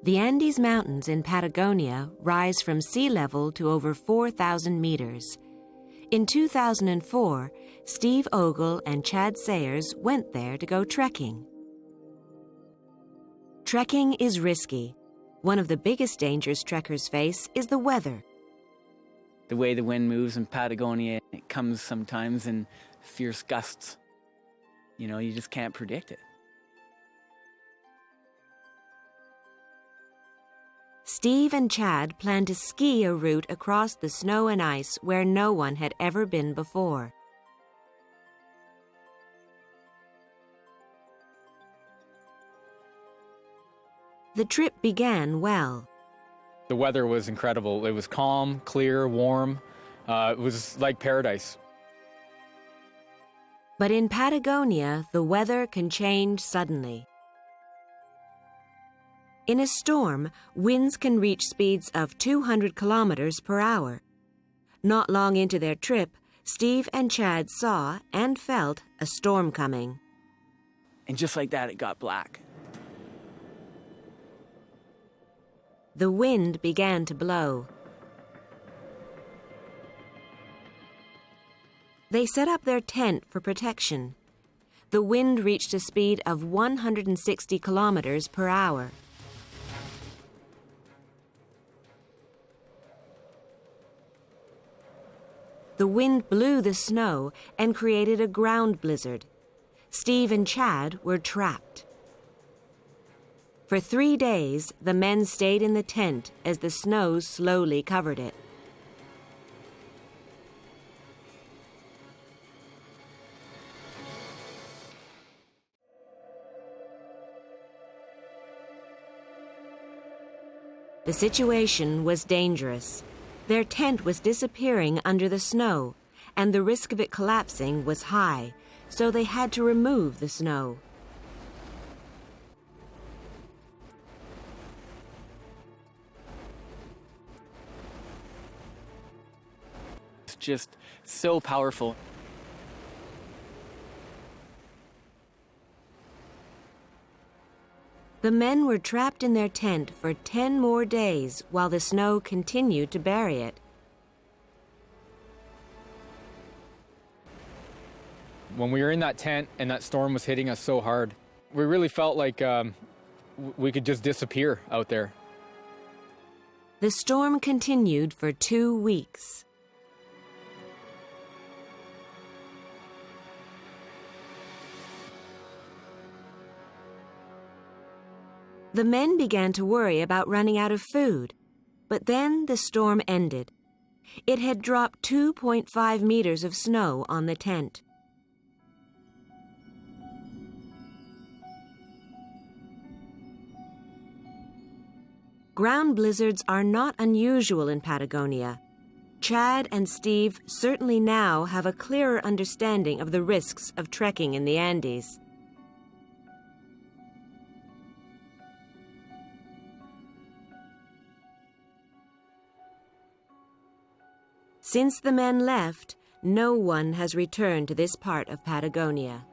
The Andes Mountains in Patagonia rise from sea level to over 4,000 meters. In 2004, Steve Ogle and Chad Sayers went there to go trekking. Trekking is risky. One of the biggest dangers trekkers face is the weather. The way the wind moves in Patagonia, it comes sometimes in fierce gusts. You know, you just can't predict it. Steve and Chad planned to ski a route across the snow and ice where no one had ever been before. The trip began well. The weather was incredible. It was calm, clear, warm. It was like paradise. But in Patagonia, the weather can change suddenly. In a storm, winds can reach speeds of 200 kilometers per hour. Not long into their trip, Steve and Chad saw and felt a storm coming. And just like that, it got black. The wind began to blow. They set up their tent for protection. The wind reached a speed of 160 kilometers per hour. The wind blew the snow and created a ground blizzard. Steve and Chad were trapped. For 3 days, the men stayed in the tent as the snow slowly covered it. The situation was dangerous. Their tent was disappearing under the snow, and the risk of it collapsing was high, so they had to remove the snow. It's just so powerful. The men were trapped in their tent for 10 more days while the snow continued to bury it. When we were in that tent and that storm was hitting us so hard, we really felt like we could just disappear out there. The storm continued for 2 weeks. The men began to worry about running out of food, but then the storm ended. It had dropped 2.5 meters of snow on the tent. Ground blizzards are not unusual in Patagonia. Chad and Steve certainly now have a clearer understanding of the risks of trekking in the Andes. Since the men left, no one has returned to this part of Patagonia.